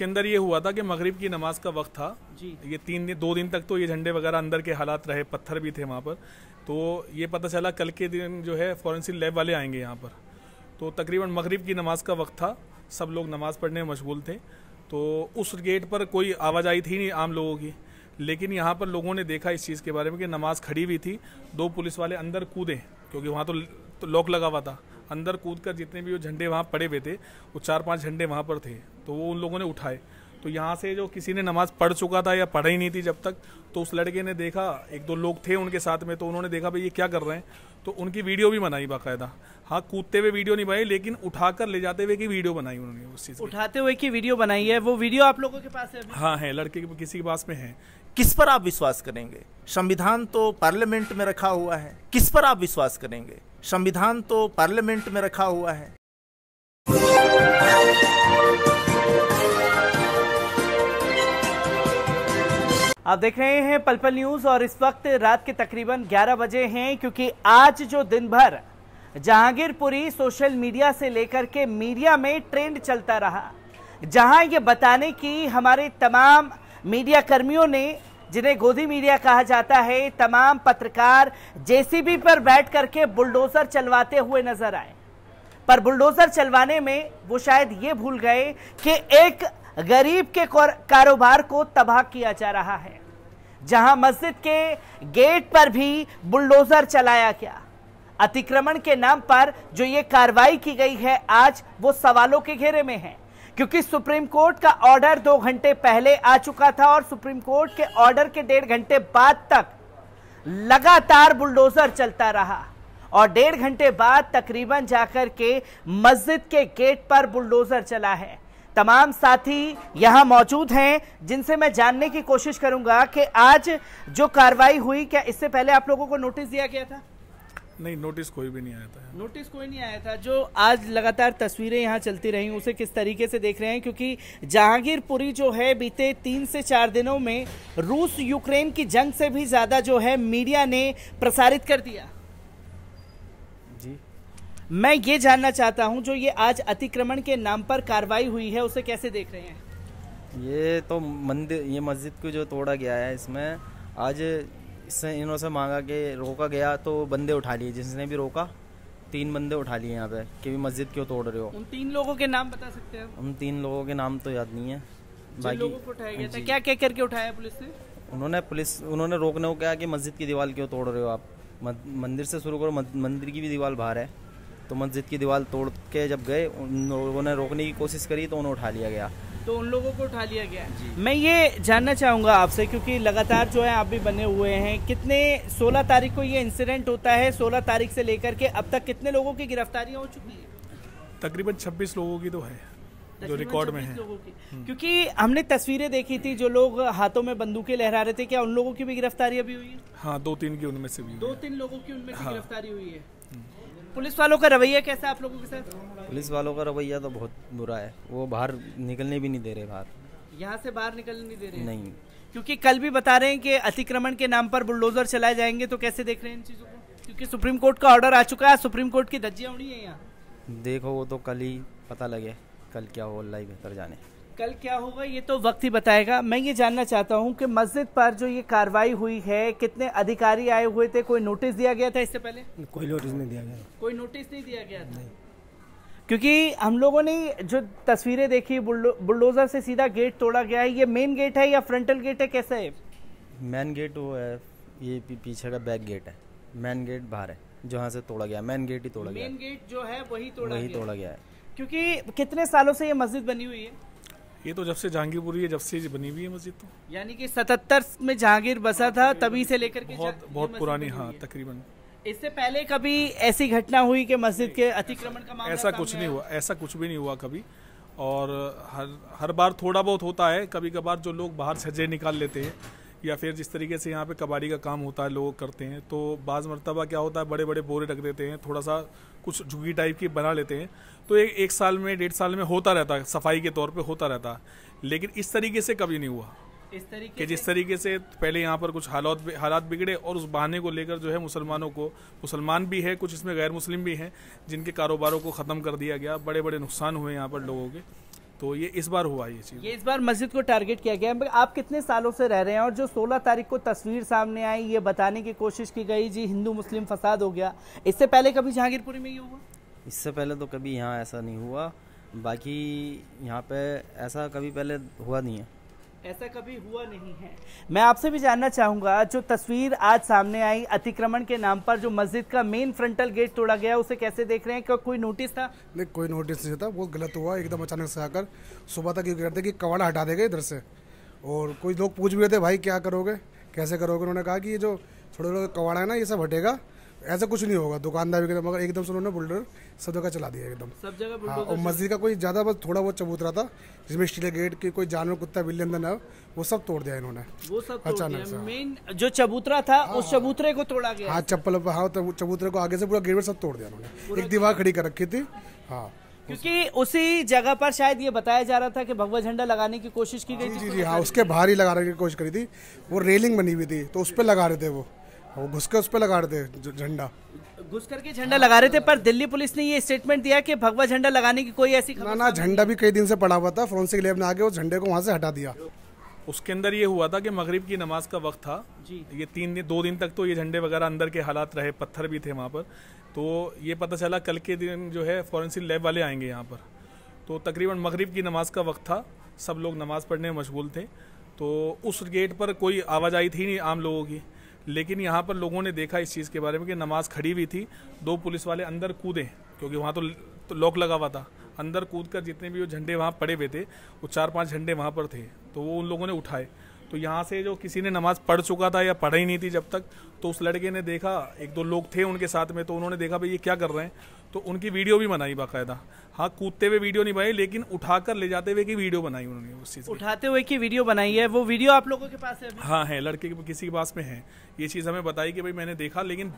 उसके अंदर ये हुआ था कि मगरिब की नमाज का वक्त था जी। ये 2 दिन तक तो ये झंडे वगैरह अंदर के हालात रहे, पत्थर भी थे वहाँ पर। तो ये पता चला कल के दिन जो है फॉरेंसिक लैब वाले आएंगे यहाँ पर। तो तकरीबन मगरिब की नमाज का वक्त था, सब लोग नमाज पढ़ने में मशगूल थे। तो उस गेट पर कोई आवाजाही थी नहीं आम लोगों की, लेकिन यहाँ पर लोगों ने देखा इस चीज़ के बारे में कि नमाज खड़ी हुई थी, 2 पुलिस वाले अंदर कूदे क्योंकि वहाँ तो लॉक लगा हुआ था। अंदर कूदकर जितने भी वो झंडे वहाँ पड़े हुए थे, वो 4-5 झंडे वहाँ पर थे, तो वो उन लोगों ने उठाए। तो यहाँ से जो किसी ने नमाज पढ़ चुका था या पढ़ा ही नहीं थी जब तक, तो उस लड़के ने देखा, 1-2 लोग थे उनके साथ में, तो उन्होंने देखा भाई ये क्या कर रहे हैं, तो उनकी वीडियो भी बनाई बाकायदा। हाँ, कूदते हुए वीडियो नहीं बनाई, लेकिन उठाकर ले जाते हुए की वीडियो बनाई उन्होंने। उस चीज़ उठाते हुए की वीडियो बनाई है, वो वीडियो आप लोगों के पास है अभी? हाँ है, लड़के के किसी के पास में है। किस पर आप विश्वास करेंगे? संविधान तो पार्लियामेंट में रखा हुआ है, किस पर आप विश्वास करेंगे? संविधान तो पार्लियामेंट में रखा हुआ है। आप देख रहे हैं पल पल न्यूज और इस वक्त रात के तकरीबन 11 बजे हैं, क्योंकि आज जो दिन भर जहांगीरपुरी सोशल मीडिया से लेकर के मीडिया में ट्रेंड चलता रहा, जहां ये बताने की हमारे तमाम मीडिया कर्मियों ने, जिन्हें गोदी मीडिया कहा जाता है, तमाम पत्रकार जेसीबी पर बैठ करके बुलडोजर चलवाते हुए नजर आए। पर बुलडोजर चलवाने में वो शायद ये भूल गए कि एक गरीब के कारोबार को तबाह किया जा रहा है। जहां मस्जिद के गेट पर भी बुलडोजर चलाया गया, अतिक्रमण के नाम पर जो ये कार्रवाई की गई है आज, वो सवालों के घेरे में है, क्योंकि सुप्रीम कोर्ट का ऑर्डर 2 घंटे पहले आ चुका था और सुप्रीम कोर्ट के ऑर्डर के 1.5 घंटे बाद तक लगातार बुलडोजर चलता रहा और 1.5 घंटे बाद तकरीबन जाकर के मस्जिद के गेट पर बुलडोजर चला है। तमाम साथी यहां मौजूद हैं जिनसे मैं जानने की कोशिश करूंगा कि आज जो कार्रवाई हुई, क्या इससे पहले आप लोगों को नोटिस दिया गया था? नहीं, नोटिस कोई भी नहीं आया था। नोटिस कोई नहीं आया था। जो आज लगातार तस्वीरें यहाँ चलती रही, उसे किस तरीके से देख रहे हैं? क्योंकि जहांगीरपुरी जो है बीते 3 से 4 दिनों में रूस यूक्रेन की जंग से भी ज्यादा जो है मीडिया ने प्रसारित कर दिया। जी, मैं ये जानना चाहता हूँ, जो ये आज अतिक्रमण के नाम पर कार्रवाई हुई है, उसे कैसे देख रहे हैं? ये तो मंदिर, ये मस्जिद को जो तोड़ा गया है, इसमें आज इससे इन्हों से मांगा के रोका गया तो बंदे उठा लिए, जिसने भी रोका 3 बंदे उठा लिए यहाँ पे कि मस्जिद क्यों तोड़ रहे हो। उन 3 लोगों के नाम बता सकते हैं? उन 3 लोगों के नाम तो याद नहीं है। बाकी लोगों को उठाया गया था, क्या क्या करके उठाया पुलिस ने? उन्होंने रोकने को कहा कि मस्जिद की दीवार क्यों तोड़ रहे हो आप, मंदिर से शुरू करो, मंदिर की भी दीवार बाहर है। तो मस्जिद की दीवार तोड़ के जब गए, उन लोगों ने रोकने की कोशिश करी तो उन्हें उठा लिया गया। तो उन लोगों को उठा लिया गया। मैं ये जानना चाहूंगा आपसे, क्योंकि लगातार जो है आप भी बने हुए हैं, कितने 16 तारीख को ये इंसिडेंट होता है, 16 तारीख से लेकर के अब तक कितने लोगों की गिरफ्तारियां हो चुकी हैं? तकरीबन 26 लोगों की तो है जो रिकॉर्ड में है। क्योंकि हमने तस्वीरें देखी थी, जो लोग हाथों में बंदूकें लहरा रहे थे, क्या उन लोगों की भी गिरफ्तारी अभी हुई है? हाँ, 2-3 की उनमें से भी 2-3 लोगों की उनमें से गिरफ्तारी हुई है। पुलिस वालों का रवैया कैसा आप लोगों के साथ? पुलिस वालों का रवैया तो बहुत बुरा है, वो बाहर निकलने भी नहीं दे रहे, बाहर यहाँ से बाहर निकलने नहीं दे रहे? नहीं, क्योंकि कल भी बता रहे हैं कि अतिक्रमण के नाम पर बुलडोजर चलाए जाएंगे, तो कैसे देख रहे हैं इन चीजों को? क्योंकि सुप्रीम कोर्ट का ऑर्डर आ चुका है, सुप्रीम कोर्ट की धज्जियां उड़ी है यहाँ। देखो वो तो कल ही पता लगे, कल क्या हो, अल्लाह ही बेहतर जाने। कल क्या होगा ये तो वक्त ही बताएगा। मैं ये जानना चाहता हूँ कि मस्जिद पर जो ये कार्रवाई हुई है, कितने अधिकारी आए हुए थे? कोई नोटिस दिया गया था इससे पहले? कोई नोटिस नहीं दिया गया। कोई नोटिस नहीं दिया गया था? क्योंकि हम लोगों ने जो तस्वीरें देखी, बुलडोजर से सीधा गेट तोड़ा गया है। ये मेन गेट है या फ्रंटल गेट है, कैसा है? मेन गेट वो है, ये पीछे का बैक गेट है, मेन गेट बाहर है, जहाँ से तोड़ा गया, मेन गेट ही तोड़ा गया। मेन गेट जो है वही तोड़ा गया है। क्योंकि कितने सालों से ये मस्जिद बनी हुई है? ये तो जब से जहांगीरपुरी है, जब से बनी हुई है मस्जिद, तो यानी कि 77 में जहांगीर बसा था, तभी से लेकर के बहुत पुरानी। हाँ, तकरीबन। इससे पहले कभी ऐसी घटना हुई कि मस्जिद के अतिक्रमण का मामला? ऐसा कुछ नहीं हुआ, ऐसा कुछ भी नहीं हुआ कभी। और हर बार थोड़ा बहुत होता है, कभी कभार जो लोग बाहर छज्जे निकाल लेते हैं, या फिर जिस तरीके से यहाँ पे कबाड़ी का काम होता है लोग करते हैं, तो बाज़ मरतबा क्या होता है, बड़े बड़े बोरे रख देते हैं, थोड़ा सा कुछ झुग्गी टाइप की बना लेते हैं, तो एक साल में 1.5 साल में होता रहता है, सफाई के तौर पे होता रहता है। लेकिन इस तरीके से कभी नहीं हुआ, इस तरीके कि जिस तरीके से पहले यहाँ पर कुछ हालात बिगड़े और उस बहाने को लेकर जो है मुसलमानों को, मुसलमान भी है कुछ इसमें, गैर मुस्लिम भी हैं, जिनके कारोबारों को ख़त्म कर दिया गया, बड़े बड़े नुकसान हुए यहाँ पर लोगों के। तो ये इस बार हुआ ये चीज़। ये इस बार मस्जिद को टारगेट किया गया। आप कितने सालों से रह रहे हैं और जो 16 तारीख को तस्वीर सामने आई, ये बताने की कोशिश की गई जी हिंदू मुस्लिम फसाद हो गया, इससे पहले कभी जहांगीरपुरी में ये हुआ? इससे पहले तो कभी यहाँ ऐसा नहीं हुआ, बाकी यहाँ पे ऐसा कभी पहले हुआ नहीं है। ऐसा कभी हुआ नहीं है। मैं आपसे भी जानना चाहूंगा, जो तस्वीर आज सामने आई अतिक्रमण के नाम पर जो मस्जिद का मेन फ्रंटल गेट तोड़ा गया, उसे कैसे देख रहे हैं? क्या कोई नोटिस था? नहीं, कोई नोटिस नहीं था। बहुत गलत हुआ, एकदम अचानक से आकर सुबह तक ये कहते कि कवाड़ा हटा देगा इधर से, और कोई लोग पूछ भी रहे थे भाई क्या करोगे, कैसे करोगे। उन्होंने कहा कि ये जो छोटे छोटे कवाड़ा है ना, ये सब हटेगा, ऐसा कुछ नहीं होगा। दुकानदार भी, मगर एकदम से उन्होंने बुलडोजर सब जगह चला दिया एकदम, सब जगह। हाँ, और मस्जिद का कोई ज़्यादा बस थोड़ा बहुत चबूतरा था जिसमें स्टील गेट की कोई जानवर कुत्ता बिल्ली अंदर ना, वो सब तोड़ दिया इन्होंने। वो सब अचानक से मेन जो चबूतरा था, उस चबूतरे को तोड़ा गया। हाँ, चप्पल, हाँ, चबूतरे को आगे से पूरा गेट सब तोड़ दिया उन्होंने। एक दीवार खड़ी कर रखी थी, हाँ, क्योंकि उसी जगह पर शायद ये बताया जा रहा था कि भगवा झंडा लगाने की कोशिश की गई थी। जी, हाँ, उसके बाहर ही लगाने की कोशिश करी थी। वो रेलिंग बनी हुई थी तो उस पर लगा रहे थे, वो घुस के उस पर लगा रहे थे झंडा, घुस करके झंडा लगा रहे थे। पर दिल्ली पुलिस ने ये स्टेटमेंट दिया कि भगवा झंडा लगाने की कोई ऐसी खबर ना, झंडा भी कई दिन से पड़ा हुआ था। फोरेंसिक लैब ने आके उस झंडे को वहाँ से हटा दिया। उसके अंदर ये हुआ था कि मगरिब की नमाज का वक्त था जी। ये 2 दिन तक तो ये झंडे वगैरह अंदर के हालात रहे, पत्थर भी थे वहाँ पर। तो ये पता चला कल के दिन जो है फॉरेंसिक लैब वाले आएंगे यहाँ पर। तो तकरीबन मगरिब की नमाज का वक्त था, सब लोग नमाज पढ़ने में मशगूल थे। तो उस गेट पर कोई आवाजाही थी नहीं आम लोगों की, लेकिन यहाँ पर लोगों ने देखा इस चीज़ के बारे में कि नमाज खड़ी हुई थी। 2 पुलिस वाले अंदर कूदे, क्योंकि वहाँ तो लॉक लगा हुआ था। अंदर कूदकर जितने भी वो झंडे वहाँ पड़े हुए थे, वो 4-5 झंडे वहाँ पर थे, तो वो उन लोगों ने उठाए। तो यहाँ से जो किसी ने नमाज पढ़ चुका था या पढ़ा ही नहीं थी जब तक, तो उस लड़के ने देखा, 1-2 लोग थे उनके साथ में, तो उन्होंने देखा भाई ये क्या कर रहे हैं, तो उनकी वीडियो भी बनाई बाकायदा। हाँ, कूदते हुए वीडियो नहीं बनाई, लेकिन उठाकर ले जाते हुए की वीडियो बनाई उन्होंने। उस चीज़ उठाते हुए की वीडियो बनाई है, वो वीडियो आप लोगों के पास है अभी? हाँ है, लड़के के किसी के पास में है। ये चीज़ हमें बताई कि भाई मैंने देखा, लेकिन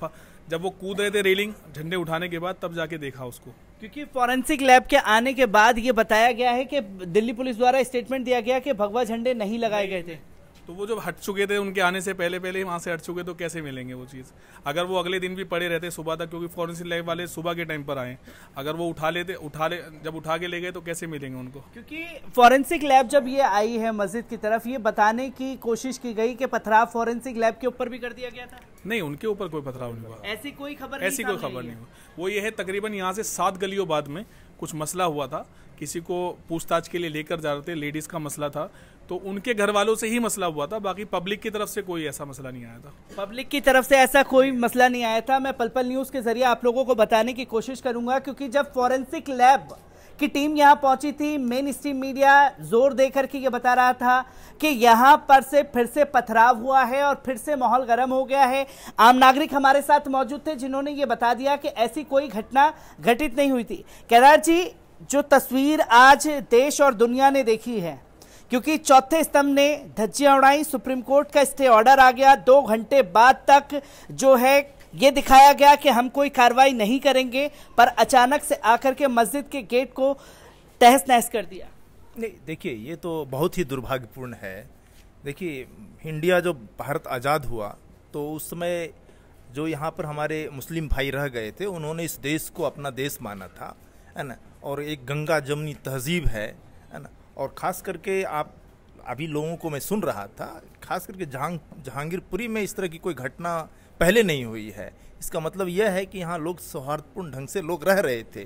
जब वो कूद रहे थे रेलिंग झंडे उठाने के बाद, तब जाके देखा उसको। क्योंकि फॉरेंसिक लैब के आने के बाद ये बताया गया है कि दिल्ली पुलिस द्वारा स्टेटमेंट दिया गया कि भगवा झंडे नहीं लगाए गए थे। तो वो जब हट चुके थे, उनके आने से पहले ही वहाँ से हट चुके, तो कैसे मिलेंगे वो चीज़? अगर वो अगले दिन भी पड़े रहते सुबह तक, क्योंकि फॉरेंसिक लैब वाले सुबह के टाइम पर आए, अगर वो जब उठा के ले गए तो कैसे मिलेंगे उनको? क्योंकि फॉरेंसिक लैब जब ये आई है मस्जिद की तरफ, ये बताने की कोशिश की गई कि पथराव फॉरेंसिक लैब के ऊपर भी कर दिया गया था। नहीं, उनके ऊपर कोई पथराव नहीं हुआ, ऐसी कोई खबर नहीं हुई। वो ये है, तकरीबन यहाँ से 7 गलियों बाद में कुछ मसला हुआ था, किसी को पूछताछ के लिए लेकर जा रहे थे, लेडीज का मसला था, तो उनके घर वालों से ही मसला हुआ था। बाकी पब्लिक की तरफ से कोई ऐसा मसला नहीं आया था। पब्लिक की तरफ से ऐसा कोई मसला नहीं आया था। मैं पल-पल न्यूज़ के जरिए आप लोगों को बताने की कोशिश करूंगा, क्योंकि जब फॉरेंसिक लैब की टीम यहां पहुंची थी, मेन स्ट्रीम मीडिया जोर देकर के ये बता रहा था कि यहां पर से फिर से पथराव हुआ है और फिर से माहौल गर्म हो गया है। आम नागरिक हमारे साथ मौजूद थे जिन्होंने ये बता दिया कि ऐसी कोई घटना घटित नहीं हुई थी। केदार जी, जो तस्वीर आज देश और दुनिया ने देखी है, क्योंकि चौथे स्तंभ ने धज्जियां उड़ाई, सुप्रीम कोर्ट का स्टे ऑर्डर आ गया, 2 घंटे बाद तक जो है ये दिखाया गया कि हम कोई कार्रवाई नहीं करेंगे, पर अचानक से आकर के मस्जिद के गेट को तहस नहस कर दिया। नहीं, देखिए, ये तो बहुत ही दुर्भाग्यपूर्ण है। देखिए, इंडिया जो भारत आज़ाद हुआ, तो उस समय जो यहाँ पर हमारे मुस्लिम भाई रह गए थे, उन्होंने इस देश को अपना देश माना था, है ना, और एक गंगा जमनी तहजीब है ना। और ख़ास करके आप अभी लोगों को मैं सुन रहा था, खास करके जहांगीरपुरी में इस तरह की कोई घटना पहले नहीं हुई है। इसका मतलब यह है कि यहाँ लोग सौहार्दपूर्ण ढंग से लोग रह रहे थे,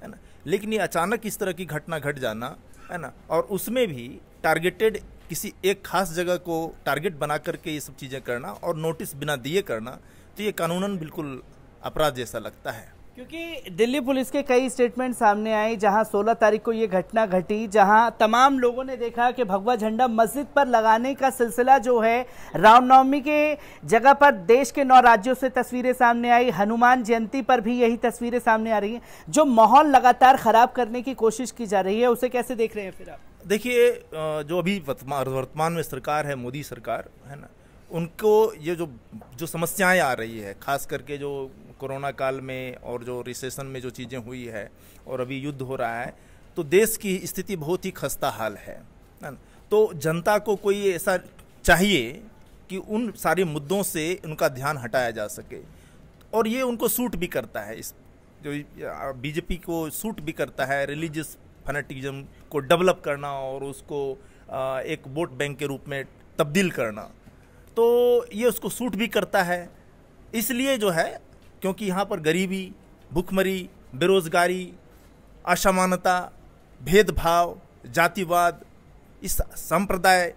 है ना। लेकिन ये अचानक इस तरह की घटना घट जाना, है ना, और उसमें भी टारगेटेड किसी एक खास जगह को टारगेट बना करके ये सब चीज़ें करना और नोटिस बिना दिए करना, तो ये कानूनन बिल्कुल अपराध जैसा लगता है। क्योंकि दिल्ली पुलिस के कई स्टेटमेंट सामने आए, जहां 16 तारीख को ये घटना घटी, जहां तमाम लोगों ने देखा कि भगवा झंडा मस्जिद पर लगाने का सिलसिला जो है, रामनवमी के जगह पर देश के 9 राज्यों से तस्वीरें सामने आई, हनुमान जयंती पर भी यही तस्वीरें सामने आ रही हैं। जो माहौल लगातार खराब करने की कोशिश की जा रही है, उसे कैसे देख रहे हैं फिर आप? देखिए, जो अभी वर्तमान में सरकार है, मोदी सरकार है ना, उनको ये जो समस्याएं आ रही है, खास करके जो कोरोना काल में और जो रिसेशन में जो चीज़ें हुई है और अभी युद्ध हो रहा है, तो देश की स्थिति बहुत ही खस्ता हाल है ना। तो जनता को कोई ऐसा चाहिए कि उन सारे मुद्दों से उनका ध्यान हटाया जा सके, और ये उनको सूट भी करता है। इस जो बीजेपी को सूट भी करता है, रिलीजियस फैनेटिज्म को डेवलप करना और उसको एक वोट बैंक के रूप में तब्दील करना, तो ये उसको सूट भी करता है। इसलिए जो है, क्योंकि यहाँ पर गरीबी, भूखमरी, बेरोजगारी, असमानता, भेदभाव, जातिवाद, इस संप्रदाय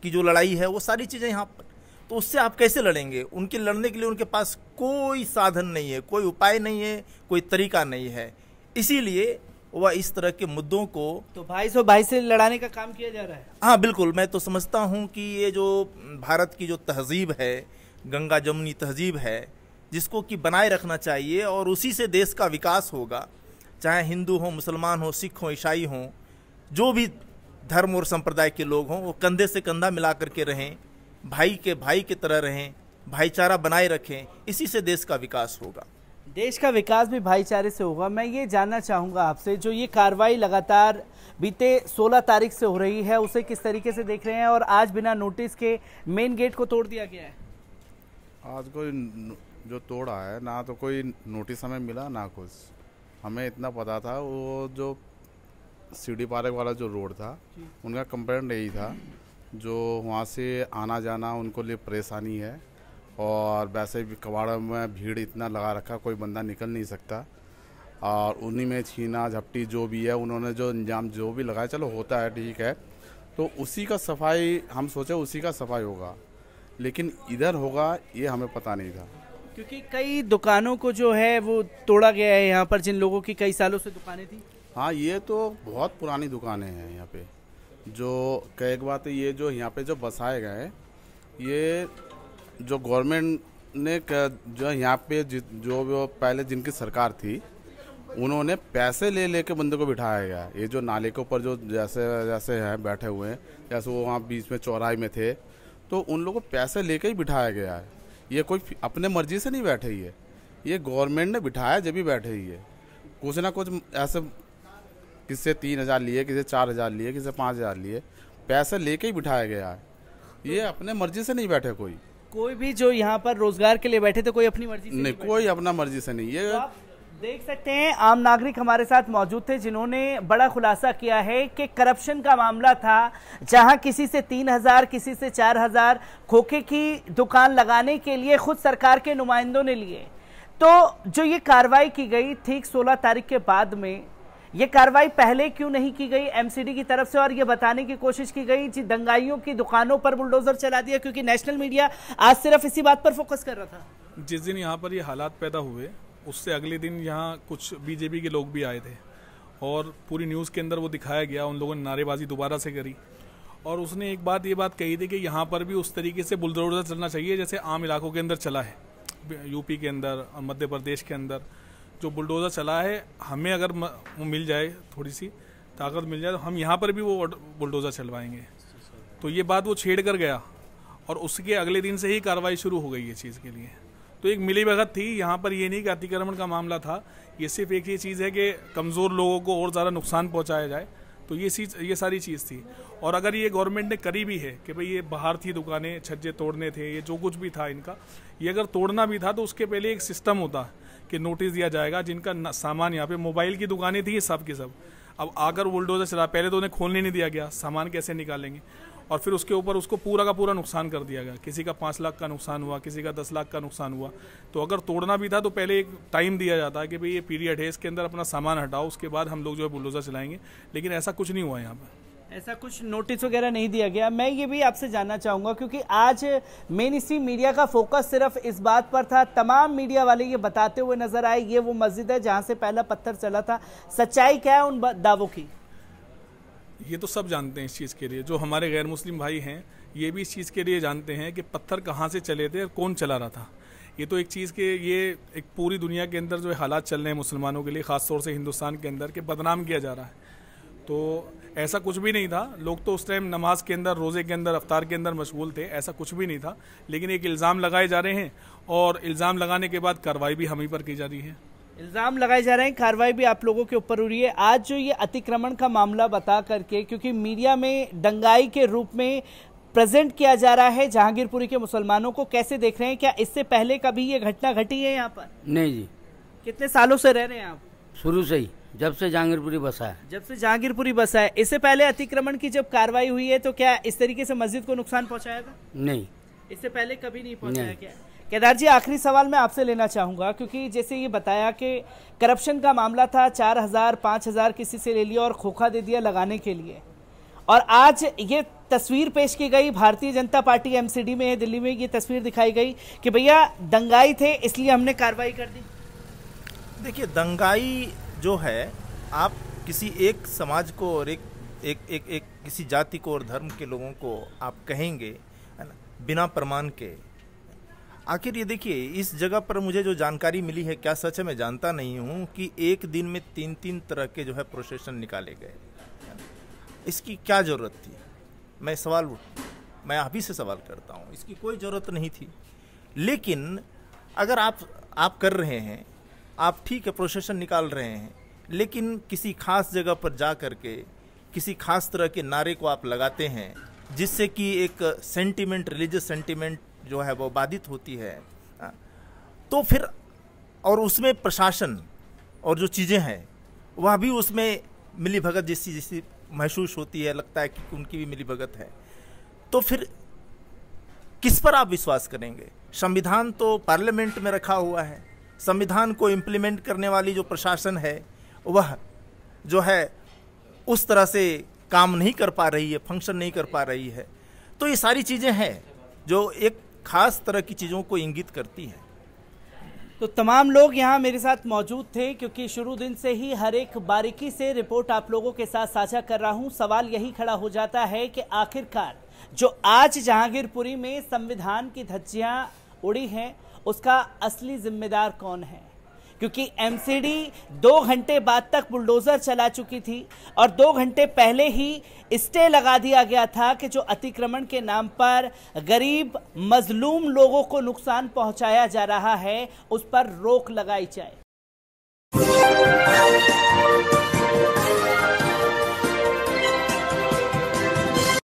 की जो लड़ाई है वो सारी चीज़ें यहाँ पर, तो उससे आप कैसे लड़ेंगे? उनके लड़ने के लिए उनके पास कोई साधन नहीं है, कोई उपाय नहीं है, कोई तरीका नहीं है। इसीलिए वह इस तरह के मुद्दों को तो भाई से लड़ाने का काम किया जा रहा है। हाँ बिल्कुल, मैं तो समझता हूँ कि ये जो भारत की जो तहजीब है, गंगा जमुनी तहजीब है, जिसको कि बनाए रखना चाहिए और उसी से देश का विकास होगा। चाहे हिंदू हो, मुसलमान हो, सिख हो, ईसाई हो, जो भी धर्म और संप्रदाय के लोग हों, वो कंधे से कंधा मिला करके रहें, भाई की तरह रहें, भाईचारा बनाए रखें, इसी से देश का विकास होगा। देश का विकास भी भाईचारे से होगा। मैं ये जानना चाहूँगा आपसे, जो ये कार्रवाई लगातार बीते 16 तारीख से हो रही है, उसे किस तरीके से देख रहे हैं? और आज बिना नोटिस के मेन गेट को तोड़ दिया गया है। आज कोई जो तोड़ा है ना, तो कोई नोटिस हमें मिला ना कुछ। हमें इतना पता था वो जो सीढ़ी पार्क वाला जो रोड था, उनका कंप्लेंट यही था, जो वहाँ से आना जाना उनको लिए परेशानी है और वैसे भी कबाड़ में भीड़ इतना लगा रखा, कोई बंदा निकल नहीं सकता। और उन्हीं में छीना झपटी जो भी है, उन्होंने जो इंजाम जो भी लगाया, चलो होता है, ठीक है, तो उसी का सफाई हम सोचे उसी का सफाई होगा, लेकिन इधर होगा ये हमें पता नहीं था। क्योंकि कई दुकानों को जो है वो तोड़ा गया है यहाँ पर, जिन लोगों की कई सालों से दुकानें थी। हाँ, ये तो बहुत पुरानी दुकानें हैं यहाँ पे। जो एक बात है, ये जो यहाँ पे जो बसाए गए, ये जो गवर्नमेंट ने जो यहाँ पे जो पहले जिनकी सरकार थी, उन्होंने पैसे ले लेके बंदे को बिठाया गया। ये जो नाले के ऊपर जो जैसे हैं बैठे हुए हैं, जैसे वो वहाँ बीच में चौराहे में थे, तो उन लोगों को पैसे लेके ही बिठाया गया है। ये कोई अपने मर्जी से नहीं बैठे ही है, ये गवर्नमेंट ने बिठाया जब भी बैठे ही है। कुछ ना कुछ ऐसे किसी 3,000 लिए, किसी 4,000 लिए, किसी 5,000 लिए, पैसे लेके ही बिठाया गया है। ये अपने मर्जी से नहीं बैठे कोई भी जो यहाँ पर रोजगार के लिए बैठे थे, कोई अपनी मर्जी से नहीं, कोई अपना मर्जी से नहीं। ये तो आप देख सकते हैं, आम नागरिक हमारे साथ मौजूद थे, जिन्होंने बड़ा खुलासा किया है कि करप्शन का मामला था, जहां किसी से 3,000, किसी से 4,000 खोखे की दुकान लगाने के लिए खुद सरकार के नुमाइंदों ने लिए। तो जो ये कार्रवाई की गई ठीक 16 तारीख के बाद में, ये कार्रवाई पहले क्यों नहीं की गई एमसीडी की तरफ से? और ये बताने की कोशिश की गई कि दंगाइयों की दुकानों पर बुलडोजर चला दिया, क्योंकि नेशनल मीडिया आज सिर्फ इसी बात पर फोकस कर रहा था। जिस दिन यहाँ पर ये हालात पैदा हुए, उससे अगले दिन यहाँ कुछ बीजेपी के लोग भी आए थे और पूरी न्यूज़ के अंदर वो दिखाया गया। उन लोगों ने नारेबाजी दोबारा से करी और उसने एक बात ये बात कही थी कि यहाँ पर भी उस तरीके से बुलडोजर चलना चाहिए जैसे आम इलाकों के अंदर चला है, यूपी के अंदर और मध्य प्रदेश के अंदर जो बुलडोज़र चला है। हमें अगर वो मिल जाए, थोड़ी सी ताकत मिल जाए, तो हम यहाँ पर भी वो बुलडोज़र चलवाएंगे। तो ये बात वो छेड़ कर गया और उसके अगले दिन से ही कार्रवाई शुरू हो गई ये चीज़ के लिए। तो एक मिली भगत थी यहाँ पर, ये नहीं कि अतिक्रमण का मामला था, ये सिर्फ एक ये चीज़ है कि कमज़ोर लोगों को और ज़्यादा नुकसान पहुँचाया जाए। तो ये सारी चीज़ थी। और अगर ये गवर्नमेंट ने करी भी है कि भाई ये बाहर थी दुकानें, छज्जे तोड़ने थे, ये जो कुछ भी था इनका, ये अगर तोड़ना भी था तो उसके पहले एक सिस्टम होता कि नोटिस दिया जाएगा। जिनका सामान यहाँ पे मोबाइल की दुकानें थी, ये सब के सब, अब आकर बुलडोजर चला, पहले तो उन्हें खोलने नहीं दिया गया, सामान कैसे निकालेंगे, और फिर उसके ऊपर उसको पूरा का पूरा नुकसान कर दिया गया। किसी का 5 लाख का नुकसान हुआ, किसी का 10 लाख का नुकसान हुआ। तो अगर तोड़ना भी था तो पहले एक टाइम दिया जाता है कि भाई ये पीरियड है, इसके अंदर अपना सामान हटाओ, उसके बाद हम लोग जो है बुलडोजर चलाएंगे। लेकिन ऐसा कुछ नहीं हुआ यहाँ पर, ऐसा कुछ नोटिस वगैरह नहीं दिया गया। मैं ये भी आपसे जानना चाहूँगा, क्योंकि आज मेन स्ट्रीम मीडिया का फोकस सिर्फ इस बात पर था, तमाम मीडिया वाले ये बताते हुए नजर आए ये वो मस्जिद है जहाँ से पहला पत्थर चला था। सच्चाई क्या है उन दावों की? ये तो सब जानते हैं इस चीज़ के लिए, जो हमारे गैर मुस्लिम भाई हैं ये भी इस चीज़ के लिए जानते हैं कि पत्थर कहाँ से चले थे और कौन चला रहा था। ये तो एक चीज़ के, ये एक पूरी दुनिया के अंदर जो हालात चल रहे हैं मुसलमानों के लिए, ख़ासतौर से हिंदुस्तान के अंदर, के बदनाम किया जा रहा है। तो ऐसा कुछ भी नहीं था। लोग तो उस टाइम नमाज के अंदर, रोज़े के अंदर, अफ्तार के अंदर मशगूल थे, ऐसा कुछ भी नहीं था। लेकिन एक इल्ज़ाम लगाए जा रहे हैं और इल्ज़ाम लगाने के बाद कार्रवाई भी हम ही पर की जा रही है। इल्ज़ाम लगाए जा रहे हैं, कार्रवाई भी आप लोगों के ऊपर हो रही है। आज जो ये अतिक्रमण का मामला बता करके, क्योंकि मीडिया में दंगाई के रूप में प्रेजेंट किया जा रहा है जहांगीरपुरी के मुसलमानों को, कैसे देख रहे हैं? क्या इससे पहले कभी ये घटना घटी है यहाँ पर? नहीं जी। कितने सालों से रह रहे हैं आप? शुरू से ही। जब से जहांगीरपुरी बसा है। जब से जहांगीरपुरी बसा है। इससे पहले अतिक्रमण की जब कार्रवाई हुई है तो क्या इस तरीके से मस्जिद को नुकसान पहुंचाया था? नहीं, इससे पहले कभी नहीं पहुंचाया। क्या केदार जी, आखिरी सवाल मैं आपसे लेना चाहूंगा, क्योंकि जैसे ये बताया कि करप्शन का मामला था, 4,000 5,000 किसी से ले लिया और खोखा दे दिया लगाने के लिए, और आज ये तस्वीर पेश की गई, भारतीय जनता पार्टी एमसीडी में दिल्ली में ये तस्वीर दिखाई गई कि भैया दंगाई थे इसलिए हमने कार्रवाई कर दी। देखिए, दंगाई जो है, आप किसी एक समाज को और एक किसी जाति को और धर्म के लोगों को आप कहेंगे, है ना, बिना प्रमाण के। आखिर ये देखिए, इस जगह पर मुझे जो जानकारी मिली है, क्या सच है मैं जानता नहीं हूँ, कि एक दिन में 3-3 तरह के जो है प्रोसेशन निकाले गए। इसकी क्या जरूरत थी? मैं अभी से सवाल करता हूँ, इसकी कोई जरूरत नहीं थी। लेकिन अगर आप कर रहे हैं, आप ठीक है प्रोसेशन निकाल रहे हैं, लेकिन किसी खास जगह पर जा करके किसी खास तरह के नारे को आप लगाते हैं, जिससे कि एक सेंटीमेंट, रिलीजियस सेंटीमेंट जो है वो बाधित होती है, तो फिर और उसमें प्रशासन और जो चीज़ें हैं वह भी उसमें मिलीभगत जैसी महसूस होती है, लगता है कि उनकी भी मिलीभगत है, तो फिर किस पर आप विश्वास करेंगे? संविधान तो पार्लियामेंट में रखा हुआ है, संविधान को इम्प्लीमेंट करने वाली जो प्रशासन है वह जो है उस तरह से काम नहीं कर पा रही है, फंक्शन नहीं कर पा रही है। तो ये सारी चीज़ें हैं जो एक खास तरह की चीज़ों को इंगित करती हैं। तो तमाम लोग यहाँ मेरे साथ मौजूद थे, क्योंकि शुरू दिन से ही हर एक बारीकी से रिपोर्ट आप लोगों के साथ साझा कर रहा हूँ। सवाल यही खड़ा हो जाता है कि आखिरकार जो आज जहांगीरपुरी में संविधान की धज्जियां उड़ी हैं, उसका असली जिम्मेदार कौन है? क्योंकि एमसीडी 2 घंटे बाद तक बुलडोजर चला चुकी थी और 2 घंटे पहले ही स्टे लगा दिया गया था कि जो अतिक्रमण के नाम पर गरीब मजलूम लोगों को नुकसान पहुंचाया जा रहा है उस पर रोक लगाई जाए।